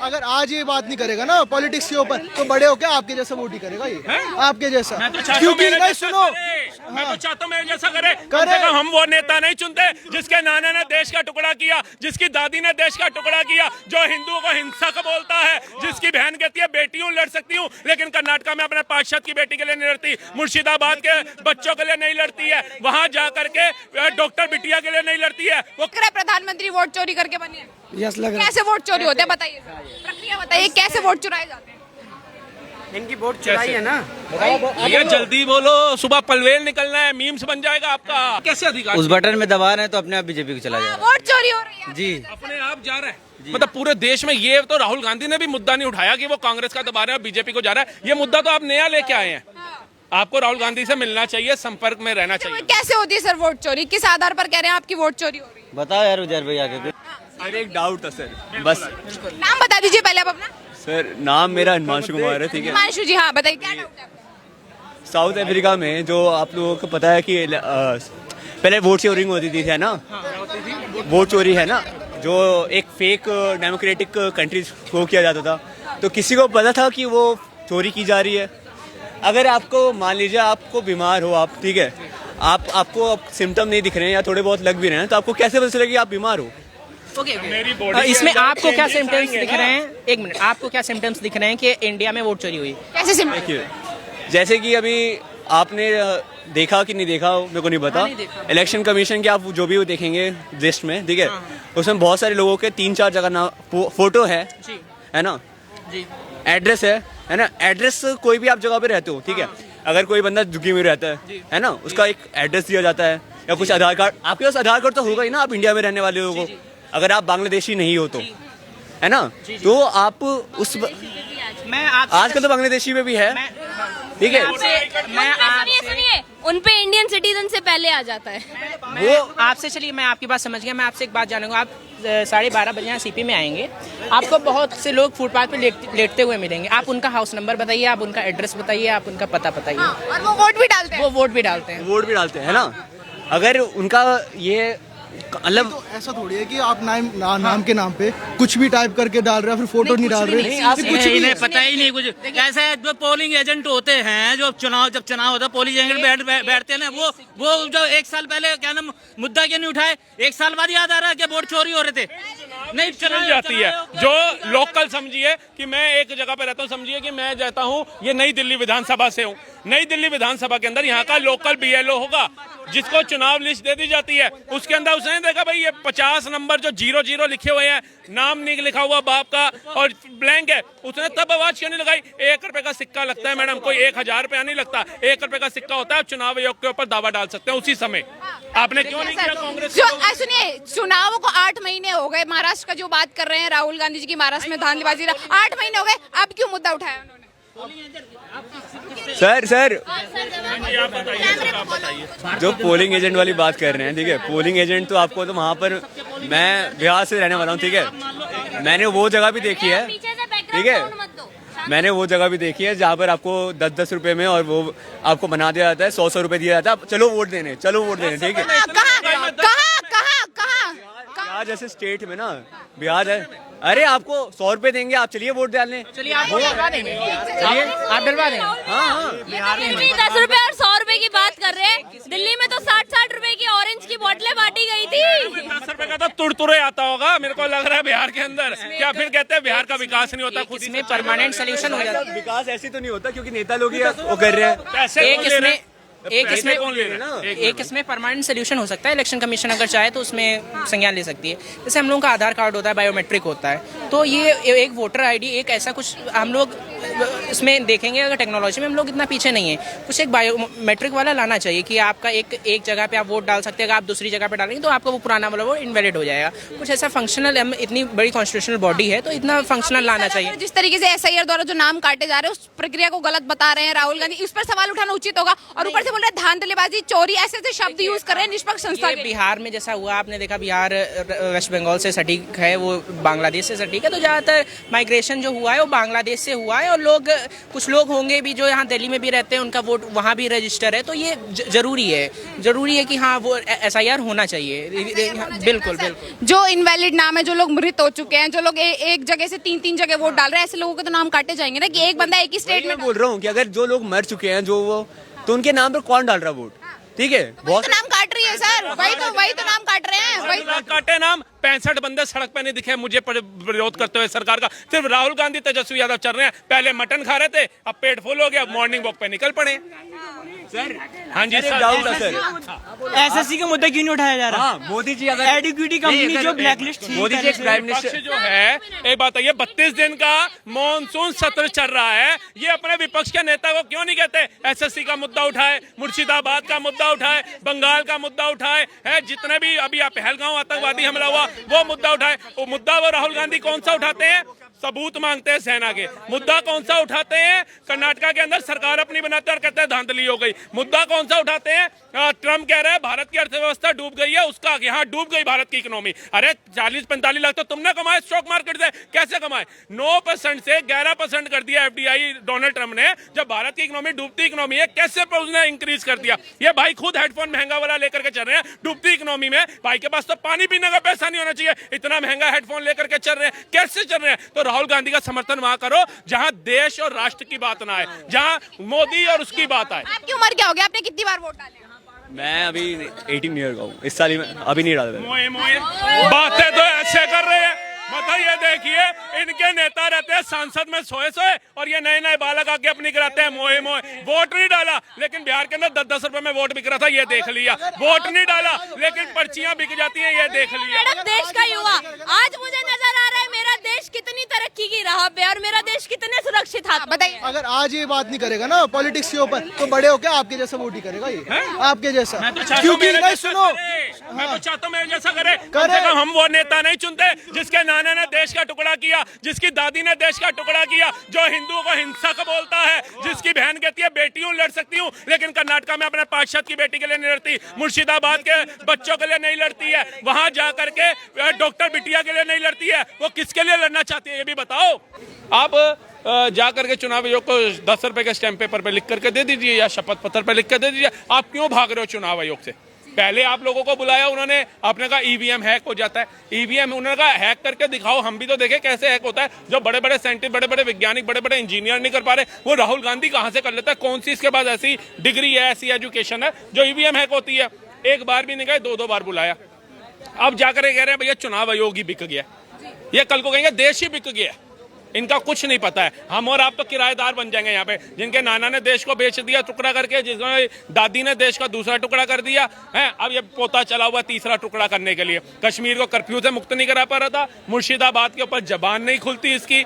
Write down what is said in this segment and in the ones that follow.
अगर आज ये बात नहीं करेगा ना पॉलिटिक्स के ऊपर, तो बड़े होके आपके जैसा वोट ही करेगा ये, आपके जैसा। क्योंकि नहीं सुनो, मैं तो चाहता हूँ मेरे जैसा करे। कम से कम हम वो नेता नहीं चुनते जिसके नाना ने देश का टुकड़ा किया, जिसकी दादी ने देश का टुकड़ा किया, जो हिंदुओं को हिंसक बोलता है, जिसकी बहन कहती है बेटी हूँ लड़ सकती हूँ, लेकिन कर्नाटक में अपने पार्षद की बेटी के लिए नहीं लड़ती, मुर्शिदाबाद के बच्चों के लिए नहीं लड़ती है, वहाँ जा करके डॉक्टर बिटिया के लिए नहीं लड़ती है। वो प्रधानमंत्री वोट चोरी करके बने हैं। यस लग रहा है। कैसे वोट चोरी होते हैं बताइए, प्रक्रिया बताइए, कैसे वोट चुराए जाते हैं? इनकी वोट चुराई है ना। ये जल्दी बोलो, सुबह पलवेल निकलना है, मीम्स बन जाएगा आपका। कैसे अधिकार उस बटन में दबा रहे हैं तो अपने आप बीजेपी को चला जा रहा वोट चोरी हो रही है है। जी अपने आप जा रहा है। मतलब पूरे देश में ये तो राहुल गांधी ने भी मुद्दा नहीं उठाया कि वो कांग्रेस का दबा रहे हैं और बीजेपी को जा रहा है। ये मुद्दा तो आप नया लेके आए हैं। आपको राहुल गांधी से मिलना चाहिए, संपर्क में रहना चाहिए। कैसे होती है सर वोट चोरी? किस आधार पर कह रहे हैं आपकी वोट चोरी हो रही है? बताओ यार उजैर भाई आगे। सर एक डाउट था सर, बस। नाम बता दीजिए पहले आप अपना। सर नाम मेरा हिमांशु कुमार है, ठीक है। हिमांशु जी, हाँ बताइए क्या डाउट है आपका? साउथ अफ्रीका में जो आप लोगों को पता है कि पहले वोट चोरी होती थी, है ना। वोट चोरी है ना, जो एक फेक डेमोक्रेटिक कंट्रीज को किया जाता था, तो किसी को पता था कि वो चोरी की जा रही है। अगर आपको मान लीजिए आपको बीमार हो आप, ठीक है, आपको सिम्टम नहीं दिख रहे हैं या थोड़े बहुत लग भी रहे हैं, तो आपको कैसे पता चलेगा कि आप बीमार हो? इसमें आपको क्या सिम्टम्स दिख रहे हैं? एक मिनट, आपको क्या सिम्टम्स दिख रहे हैं कि इंडिया में वोट चोरी हुई? कैसे सिम्टम्स? देखिए, जैसे कि अभी आपने देखा कि नहीं देखा मेरे को नहीं पता, इलेक्शन कमीशन के आप जो भी वो देखेंगे लिस्ट में, ठीक है, उसमें बहुत सारे लोगों के 3-4 जगह ना फोटो है ना, एड्रेस है ना। एड्रेस कोई भी आप जगह पे रहते हो, ठीक है, अगर कोई बंदा झुग्गी में रहता है ना, उसका एक एड्रेस दिया जाता है, या कुछ आधार कार्ड, आपके पास आधार कार्ड तो होगा ही ना, आप इंडिया में रहने वाले लोगों को, अगर आप बांग्लादेशी नहीं हो तो, है ना, तो आप उस आजकल तो बांग्लादेशी में भी है, ठीक है। सुनिए, उन पे इंडियन सिटीजन से पहले आ जाता है वो आपसे। चलिए मैं आपकी बात समझ गया। मैं आपसे एक बात जानूंगा। आप 12:30 बजे यहाँ सीपी में आएंगे, आपको बहुत से लोग फुटपाथ पे लेटते हुए मिलेंगे। आप उनका हाउस नंबर बताइए, आप उनका एड्रेस बताइए, आप उनका पता बताइए। और वो वोट भी डालते हैं। वो वोट भी डालते हैं। वोट भी डालते हैं, है ना। अगर उनका ये मतलब तो ऐसा थोड़ी है कि आप नाम के नाम पे कुछ भी टाइप करके डाल रहे हैं, फिर फोटो नहीं डाल रहे। कुछ इन्हें पता ही नहीं कुछ। ऐसा है, जो पोलिंग एजेंट होते हैं, जो जब चुनाव होता है, पोलिंग एजेंट बैठते हैं ना, वो जो 1 साल पहले क्या नाम मुद्दा क्यों नहीं उठाए? 1 साल बाद याद आ रहा है कि वोट चोरी हो रहे थे। नहीं चली जाती है जो लोकल। समझिए कि मैं एक जगह पे रहता हूँ, समझिए कि मैं जाता हूँ, ये नई दिल्ली विधानसभा से हूँ। नई दिल्ली विधानसभा के अंदर यहाँ का लोकल BLO होगा, जिसको चुनाव लिस्ट दे दी जाती है, उसके अंदर उसने देखा भाई ये 50 नंबर जो 00 लिखे हुए हैं, नाम नहीं लिखा हुआ बाप का और ब्लैंक है, उसने तब आवाज क्यों नहीं लगाई? 1 रुपए का सिक्का लगता है मैडम, कोई 1000 रुपया नहीं लगता, 1 रुपए का सिक्का होता है। आप चुनाव आयोग के ऊपर दावा डाल सकते हैं उसी समय। आपने क्यों नहीं किया कांग्रेस? सुनिए, चुनाव को 8 महीने हो गए। महाराष्ट्र का जो बात कर रहे हैं राहुल गांधी जी की, महाराष्ट्र में धांधलीबाजी 8 महीने हो गए, अब क्यों मुद्दा उठाया उन्होंने? सर जो पोलिंग एजेंट वाली बात कर रहे हैं, ठीक है, पोलिंग एजेंट तो आपको तो वहाँ पर, मैं बिहार से रहने वाला हूँ, ठीक है, मैंने वो जगह भी देखी है, ठीक है, मैंने वो जगह भी देखी है जहाँ पर आपको 10-10 रुपए में और वो आपको बना दिया जाता है, 100 रुपए दिया जाता है, चलो वोट देने, ठीक है। बिहार जैसे स्टेट में ना, बिहार है, अरे आपको 100 रुपए देंगे, आप चलिए वोट डालने। चलिए आप डलवा देंगे, आप डलवा देंगे। हाँ। 10 रुपए और 100 रुपए की बात कर रहे हैं। दिल्ली में तो 60-60 रुपए की ऑरेंज की बोतलें बांटी गई थी। 10 रुपए का तो तुड़तुड़े आता होगा, मेरे को लग रहा है बिहार के अंदर। क्या फिर कहते हैं बिहार का विकास नहीं होता? खुद इसमें परमानेंट सोल्यूशन हो जाता है। विकास ऐसे तो नहीं होता क्योंकि नेता लोग वो कर रहे हैं। एक इसमें परमानेंट सोल्यूशन हो सकता है। इलेक्शन कमीशन अगर चाहे तो उसमें संज्ञान ले सकती है। जैसे हम लोगों का आधार कार्ड होता है, बायोमेट्रिक होता है, तो ये एक वोटर आईडी, एक ऐसा कुछ हम लोग इसमें देखेंगे। अगर टेक्नोलॉजी में हम लोग इतना पीछे नहीं है, कुछ एक बायोमेट्रिक वाला लाना चाहिए कि आपका एक जगह पे आप वोट डाल सकते हैं, अगर आप दूसरी जगह पे डालेंगे तो आपका वो पुराना वाला वो इनवैलिड हो जाएगा। कुछ ऐसा फंक्शनल, इतनी बड़ी कॉन्स्टिट्यूशनल बॉडी है तो इतना फंक्शनल लाना चाहिए। जिस तरीके से SIR द्वारा जो नाम काटे जा रहे हैं, उस प्रक्रिया को गलत बता रहे हैं राहुल गांधी, इस पर सवाल उठाना उचित होगा। और ऊपर से बोल रहे हैं धांधलीबाजी, चोरी, ऐसे ऐसे शब्द यूज कर रहे हैं निष्पक्ष संस्था ये के लिए। बिहार में जैसा हुआ आपने देखा, बिहार वेस्ट बंगाल से सटीक है, वो बांग्लादेश से सटीक है, तो ज़्यादातर माइग्रेशन जो हुआ है वो बांग्लादेश से हुआ है। और लोग, कुछ लोग होंगे भी जो यहाँ दिल्ली में भी रहते हैं, उनका वोट वहाँ भी रजिस्टर है, तो ये जरूरी है कि हाँ वो SIR होना चाहिए। बिल्कुल बिल्कुल। जो इनवैलिड नाम है, जो लोग मृत हो चुके हैं, जो लोग एक जगह से 3-3 जगह वोट डाल रहे हैं, ऐसे लोगों के तो नाम काटे जाएंगे ना, कि एक बंदा एक ही स्टेट में। मैं बोल रहा हूँ कि अगर जो लोग मर चुके हैं जो वो, तो उनके नाम पर कौन डाल रहा वोट? ठीक है, बहुत नाम काट रही है सर, वही तो नाम काट रहे हैं, वही काटे नाम। 65 बंदे सड़क पे नहीं दिखे मुझे विरोध करते हुए सरकार का। सिर्फ राहुल गांधी, तेजस्वी यादव चल रहे हैं। पहले मटन खा रहे थे, अब पेट फुल हो गया, मॉर्निंग वॉक पे निकल पड़े। हाँ जी सर, डाउट है सर, SSC का मुद्दा क्यों नहीं उठाया जा रहा? मोदी जी अगर एडुकेटी कंपनी जो ब्लैकलिस्ट थी, मोदी जी प्राइम विपक्ष मिनिस्टर जो है, एक बात है, ये 32 दिन का मॉनसून सत्र चल रहा है, ये अपने विपक्ष के नेता को क्यों नहीं कहते SSC का मुद्दा उठाए, मुर्शिदाबाद का मुद्दा उठाए, बंगाल का मुद्दा उठाए, है जितने भी अभी पहलगांव आतंकवादी हमला हुआ वो मुद्दा उठाए। वो मुद्दा वो राहुल गांधी कौन सा उठाते हैं? सबूत मांगते हैं सेना के। मुद्दा कौन सा उठाते हैं? कर्नाटका के अंदर सरकार अपनी बनाते हैं और कहते हैं धांधली हो गई। मुद्दा कौन सा उठाते हैं? ट्रम्प कह रहे हैं भारत की अर्थव्यवस्था डूब गई है, उसका यहाँ डूब गई भारत की इकोनॉमी। अरे 40-45 लाख तो तुमने कमाए स्टॉक मार्केट से, कैसे कमाए? 9% से 11% कर दिया FDI डोनाल्ड ट्रम्प ने। जब भारत की इकोनॉमी डूबती इकोनॉमी है, कैसे उसने इंक्रीज कर दिया? ये भाई खुद हेडफोन महंगा वाला लेकर के चल रहे हैं डूबती इकोनॉमी में। भाई के पास तो पानी पीने का पैसा नहीं होना चाहिए, इतना महंगा हेडफोन लेकर के चल रहे हैं, कैसे चल रहे हैं? तो राहुल गांधी का समर्थन वहां करो जहां देश और राष्ट्र की बात ना आए, जहां मोदी और उसकी बात आए। आपकी उम्र क्या हो गया? आपने कितनी बार वोट डाले? मैं अभी 18 ईयर का हूँ, इस साल ही मैं अभी नहीं डाला। मोए बातें तो ऐसे कर रहे हैं, मतलब ये देखिए इनके नेता रहते हैं सांसद में सोए और ये नए नए बालक आके अपनी कराते हैं मोए। वोट नहीं डाला, लेकिन बिहार के अंदर 10-10 रुपए में वोट बिक रहा था, ये देख लिया। वोट नहीं डाला, लेकिन पर्चियां बिक जाती हैं, ये देख लिया। मैडम, देश का युवा आज मुझे नजर आ रहा है मेरा देश कितनी तरक्की की राह पे और मेरा देश कितने सुरक्षित हाथ। बताइए, अगर आज ये बात नहीं करेगा ना पॉलिटिक्स के ऊपर, तो बड़े होके आपके जैसा वोट ही करेगा ये, आपके जैसा। क्योंकि नहीं, सुनो, मैं तो चाहता हूँ मेरे जैसा करे। कम से कम हम वो नेता नहीं चुनते जिसके नाना ने देश का टुकड़ा किया, जिसकी दादी ने देश का टुकड़ा किया, जो हिंदुओं को हिंसक बोलता है, जिसकी बहन कहती है बेटी हूँ लड़ सकती हूँ, लेकिन कर्नाटका में अपने पार्षद की बेटी के लिए नहीं लड़ती, मुर्शिदाबाद के बच्चों के लिए नहीं लड़ती है, वहां जा करके डॉक्टर बिटिया के लिए नहीं लड़ती है, वो किसके लिए लड़ना चाहती है ये भी बताओ। आप जा करके चुनाव आयोग को 10 रुपए के स्टैम्प पेपर पे लिख करके दे दीजिए या शपथ पत्र पे लिख कर दे दीजिए। आप क्यों भाग रहे हो चुनाव आयोग से? पहले आप लोगों को बुलाया उन्होंने, आपने कहा EVM हैक हो जाता है। EVM उन्होंने कहा हैक करके दिखाओ, हम भी तो देखें कैसे हैक होता है। जो बड़े बड़े साइंटिस्ट, बड़े बड़े वैज्ञानिक, बड़े बड़े इंजीनियर नहीं कर पा रहे, वो राहुल गांधी कहां से कर लेता है? कौन सी इसके पास ऐसी डिग्री है, ऐसी एजुकेशन है जो EVM हैक होती है? एक बार भी नहीं गए, 2-2 बार बुलाया। अब जाकर कह रहे हैं भैया चुनाव आयोग ही बिक गया, ये कल को कहेंगे देश ही बिक गया। इनका कुछ नहीं पता है। हम और आप तो किराएदार बन जाएंगे यहाँ पे, जिनके नाना ने देश को बेच दिया टुकड़ा करके, जिसमें दादी ने देश का दूसरा टुकड़ा कर दिया है। अब ये पोता चला हुआ तीसरा टुकड़ा करने के लिए। कश्मीर को कर्फ्यू से मुक्त नहीं करा पा रहा था, मुर्शिदाबाद के ऊपर जबान नहीं खुलती इसकी,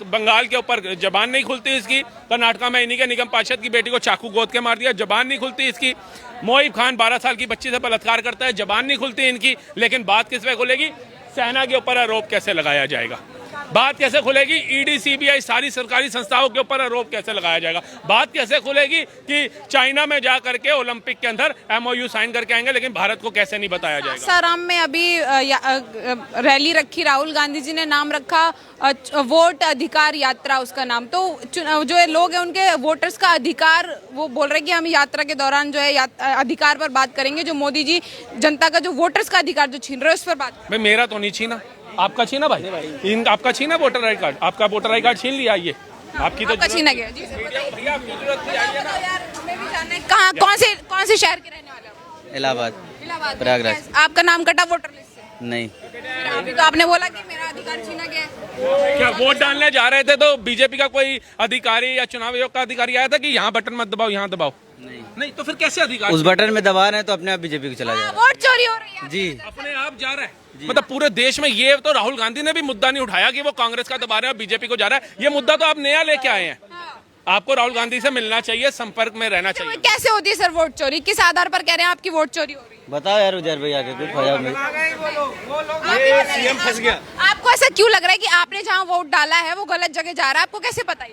बंगाल के ऊपर जबान नहीं खुलती इसकी, कर्नाटका में इन्हीं के निगम पार्षद की बेटी को चाकू गोद के मार दिया, जबान नहीं खुलती इसकी। मोहिब खान 12 साल की बच्ची से बलात्कार करता है, जबान नहीं खुलती इनकी। लेकिन बात किस पे खुलेगी? सेना के ऊपर आरोप कैसे लगाया जाएगा? बात कैसे खुलेगी? ED CBI सारी सरकारी संस्थाओं के ऊपर आरोप कैसे लगाया जाएगा? बात कैसे खुलेगी कि चाइना में जा करके ओलंपिक के अंदर MOU साइन करके आएंगे, लेकिन भारत को कैसे नहीं बताया जाएगा? सासाराम में अभी रैली रखी, राहुल गांधी जी ने नाम रखा वोट अधिकार यात्रा, उसका नाम। तो जो लोग हैं उनके वोटर्स का अधिकार, वो बोल रहे हैं कि हम यात्रा के दौरान जो है अधिकार पर बात करेंगे, जो मोदी जी जनता का जो वोटर्स का अधिकार जो छीन रहे हैं उस पर बात। भाई मेरा तो नहीं छीना, आपका छीना भाई, आपका छीना वोटर आई कार्ड, आपका वोटर आई कार्ड छीन लिया। ये आपकी तो छीना गया जी। भैया आपकी जरूरत थी, आइए ना। यार हमें भी जानना है कहाँ, कौन से शहर के रहने वाले हो? इलाहाबाद, इलाहाबाद, प्रयागराज। आपका नाम कटा वोटर लिस्ट से? नहीं। अभी तो आपने बोला कि मेरा अधिकार छीना गया है। क्या वोट डालने जा रहे थे तो बीजेपी का कोई अधिकारी या चुनाव आयोग का अधिकारी आया था कि यहाँ बटन मत दबाओ, यहाँ दबाओ? नहीं तो फिर कैसे अधिकार? उस बटन में दबा रहे हैं तो अपने आप बीजेपी को चला जा रहा वोट चोरी हो रही है जी। अपने आप जा रहा है, मतलब पूरे देश में। ये तो राहुल गांधी ने भी मुद्दा नहीं उठाया कि वो कांग्रेस का दबा रहे हैं और बीजेपी को जा रहा है। ये मुद्दा तो आप नया लेके आए हैं। आपको राहुल गांधी से मिलना चाहिए, संपर्क में रहना चाहिए। कैसे होती है सर वोट चोरी? किस आधार पर कह रहे हैं आपकी वोट चोरी हो रही है? बताओ यार उजैर भाई आके कुछ पंजाब में CM फंस गया। आपको ऐसा क्यों लग रहा है कि आपने जहाँ वोट डाला है वो गलत जगह जा रहा है? आपको कैसे पता है?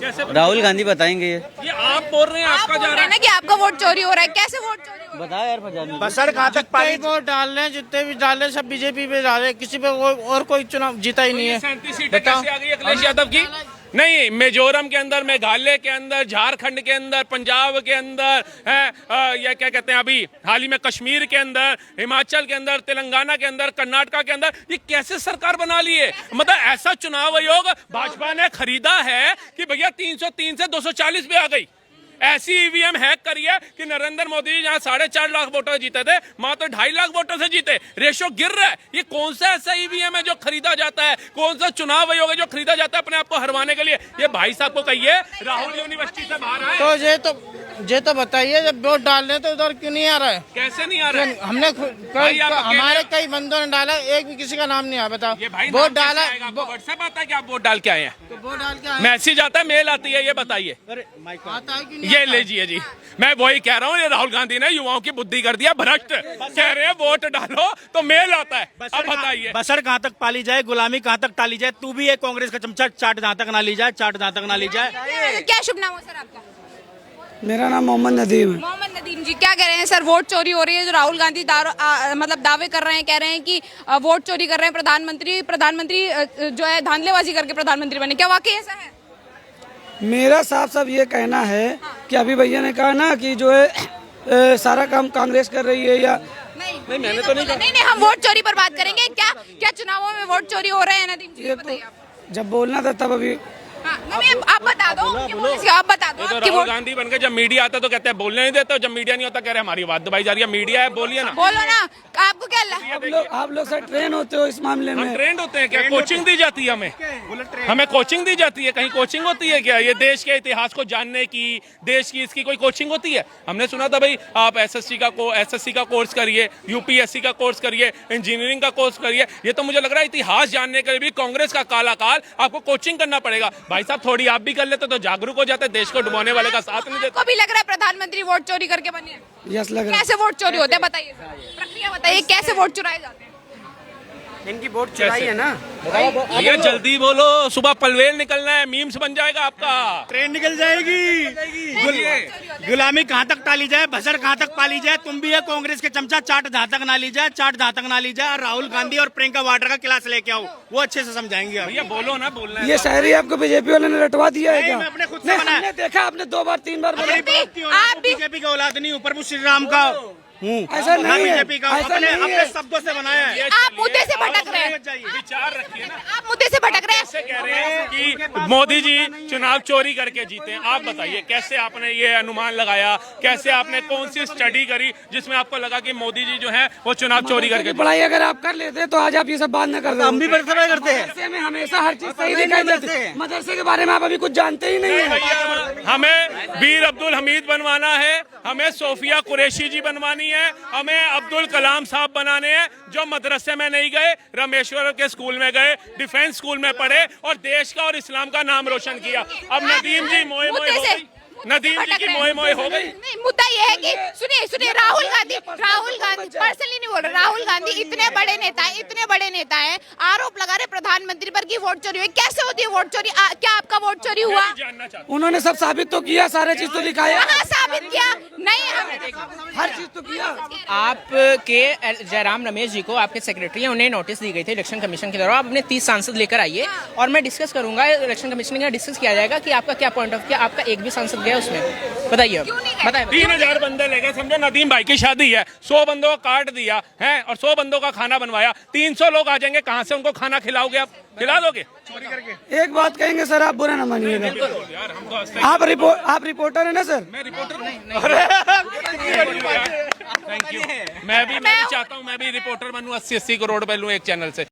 कैसे राहुल गांधी बताएंगे ये आप बोल रहे हैं आप आपका बोल जा रहे रहा हैं ना कि आपका वोट चोरी हो रहा है, कैसे वोट चोरी हो रहा है? बताया यार फरजाद बसर कहाँ तक पाली वोट डाल रहे हैं, जितने भी डाल रहे हैं सब बीजेपी पे डाल रहे हैं, किसी पे और कोई चुनाव जीता ही नहीं है। 37 सीटें कैसे आ गई अखिलेश यादव की? नहीं, मिजोरम के अंदर, मेघालय के अंदर, झारखंड के अंदर, पंजाब के अंदर है, या क्या कहते हैं अभी हाल ही में कश्मीर के अंदर, हिमाचल के अंदर, तेलंगाना के अंदर, कर्नाटका के अंदर, ये कैसे सरकार बना ली है? मतलब ऐसा चुनाव आयोग भाजपा ने खरीदा है कि भैया 303 से 240 पे आ गई। ऐसी ईवीएम हैक करी है कि नरेंद्र मोदी जी जहां 4.5 लाख वोटर जीते थे, मात्र 2.5 लाख वोटर से जीते। रेशो गिर रहा है। ये कौन सा ऐसा ईवीएम है जो खरीदा जाता है? कौन सा चुनाव आयोग है जो खरीदा जाता है अपने आप को हरवाने के लिए? ये भाई साहब को कहिए, राहुल यूनिवर्सिटी से बाहर आए। तो ये तो बताइए, जब वोट डाल रहे हैं तो उधर क्यों नहीं आ रहा है? कैसे नहीं आ रहा है? हमने भाई, आप अकेले- हमारे कई बंदों ने डाला, एक भी किसी का नाम नहीं आया। बताओ, ये भाई वोट डाला, व्हाट्सएप आता है कि आप वोट डाल के आए हैं? तो वोट डाल के आए। मैसेज आता है, मेल आती है, ये बताइए। आता है कि नहीं ये आता है? लीजिए जी, मैं वही कह रहा हूँ, ये राहुल गांधी ने युवाओं की बुद्धि कर दिया भ्रष्ट। कह रहे हैं वोट डालो तो मेल आता है। अब बताइए, बसर कहाँ तक पाली जाए, गुलामी कहाँ तक टाली जाए? तू भी एक कांग्रेस का चमचा, चाट जहाँ तक ना ली जाए, चाट जहाँ तक ना ली जाए। क्या शुभ नाम हो सर आपका? मेरा नाम मोहम्मद नदीम है। मोहम्मद नदीम जी, क्या कह रहे हैं सर? वोट चोरी हो रही है, जो राहुल गांधी मतलब दावे कर रहे हैं, कह रहे हैं कि वोट चोरी कर रहे हैं प्रधानमंत्री जो है धांधलेबाजी करके प्रधानमंत्री बने, क्या वाकई ऐसा है? मेरा साफ साफ ये कहना है कि अभी भैया ने कहा ना कि जो है सारा काम कांग्रेस कर रही है या नहीं मैंने तो नहीं, हम वोट चोरी पर बात करेंगे। क्या चुनावों में वोट चोरी हो रहे हैं नदीम जी? बताइए आप। जब बोलना था तब अभी नहीं, आप बता दो, आप बता दो। ये तो आपकी राहुल वोट गांधी बन के जब मीडिया आता है तो कहते हैं बोलने नहीं देते, जब मीडिया नहीं होता कह रहे हमारी बात दबाई जा रही है। मीडिया है, बोलिए ना, बोलो ना, आपको क्या लगा? आप लोग सर ट्रेन होते हो इस मामले हम में। ट्रेंड होते हैं क्या? कोचिंग दी जाती है हमें कोचिंग दी जाती है? कहीं कोचिंग होती है क्या? ये देश के इतिहास को जानने की, देश की इसकी कोई कोचिंग होती है? हमने सुना था भाई आप एसएससी का कोर्स करिए, यूपीएससी का कोर्स करिए, इंजीनियरिंग का कोर्स करिए। ये तो मुझे लग रहा है इतिहास जानने के लिए भी कांग्रेस का काला काल आपको कोचिंग करना पड़ेगा। भाई साहब थोड़ी आप भी कर लेते तो जागरूक हो जाते, देश को डुबाने वाले का साथ नहीं देते। आपको भी लग रहा है प्रधानमंत्री वोट चोरी करके बने हैं? यस लग रहा है। कैसे वोट चोरी होते हैं बताइए, प्रक्रिया बताइए, कैसे वोट चुराए जाते हैं? इनकी वोट चुराई है ना। भैया जल्दी बोलो, सुबह पलवेल निकलना है, मीम्स बन जाएगा आपका। ट्रेन निकल जाएगी। गुलामी कहाँ तक टाली जाए, बसर कहाँ तक पाली जाए? तुम भी है कांग्रेस के चमचा, चाट जहाँ तक ना ली जाए, चाट जहाँ तक ना ली जाए। राहुल गांधी और प्रियंका वाड्रा का क्लास लेके आओ, वो अच्छे से समझाएंगे। भैया बोलो ना, बोलना है ये शायरी आपको बीजेपी वाले ने रटवा दिया है क्या? मैं अपने खुद से नहीं, बनाया। हमने देखा, आपने 2 बार 3 बार बोला। आप भी बीजेपी का औलाद नहीं हूँ, प्रभु श्री राम का हूँ। ऐसा नहीं है, बीजेपी का ऐसा नहीं अपने है। शब्दों से बनाया है। आप मुद्दे से भटक रहे हैं, विचार रखिए ना। आप मुद्दे से भटक रहे कैसे हैं। कह रहे हैं कि मोदी जी चुनाव चोरी करके जीते हैं? आप बताइए कैसे आपने ये अनुमान लगाया? कैसे आपने कौन सी स्टडी करी जिसमें आपको लगा कि मोदी जी जो है वो चुनाव चोरी करके? पढ़ाई अगर आप कर लेते तो आज आप ये सब बात न करते। हम भी पढ़ाई करते हैं। मदरसे में हमेशा हर चीज सही दिखाई देती है। मदरसे के बारे में आप अभी कुछ जानते ही नहीं है। भैया हमें वीर अब्दुल हमीद बनवाना है, हमें सोफिया कुरैशी जी बनवानी है, हमें अब्दुल कलाम साहब बनाने हैं जो मदरसे में नहीं गए, रामेश्वर के स्कूल में गए, डिफेंस स्कूल में पढ़े और देश का और इस्लाम का नाम रोशन किया। अब नदीम जी मोए मोए हो गई, नदीम जी की मोए मोए हो गई। नहीं, मुद्दा ये है कि सुनिए राहुल गांधी पर्सनली नहीं बोल रहे, राहुल गांधी इतने बड़े नेता हैं, आरोप लगा रहे प्रधानमंत्री पर कि वोट चोरी हुई। कैसे होती है वोट चोरी? क्या आपका वोट चोरी हुआ? जानना चाहता उन्होंने सब साबित तो किया, सारे चीज तो दिखाया, कहाँ साबित किया? नहीं, हर चीज तो किया। आपके जयराम रमेश जी को, आपके सेक्रेटरी हैं, उन्हें नोटिस दी गई थी इलेक्शन कमीशन के द्वारा। आप अपने 30 सांसद लेकर आइए और मैं डिस्कस करूंगा, इलेक्शन कमीशन में डिस्कस किया जाएगा कि आपका क्या पॉइंट ऑफ, क्या आपका एक भी सांसद गया उसमें? बताइए, बताइए। 3000 बंदे ले गए, समझो नदीम भाई की शादी है, 100 बंदों को काट दिया है और 100 बंदों का खाना बनवाया, 300 लोग आ जाएंगे, कहाँ से उनको खाना खिलाओगे? आप खिला दोगे? चोरी करके एक बात कहेंगे सर, आप बुरा न मानिएगा। यार हम तो आप रिपोर्टर है ना सर? मैं रिपोर्टर नहीं। Thank you. मैं भी चाहता हूँ मैं भी रिपोर्टर बनूं, 80-80 करोड़ पे लूं एक चैनल से।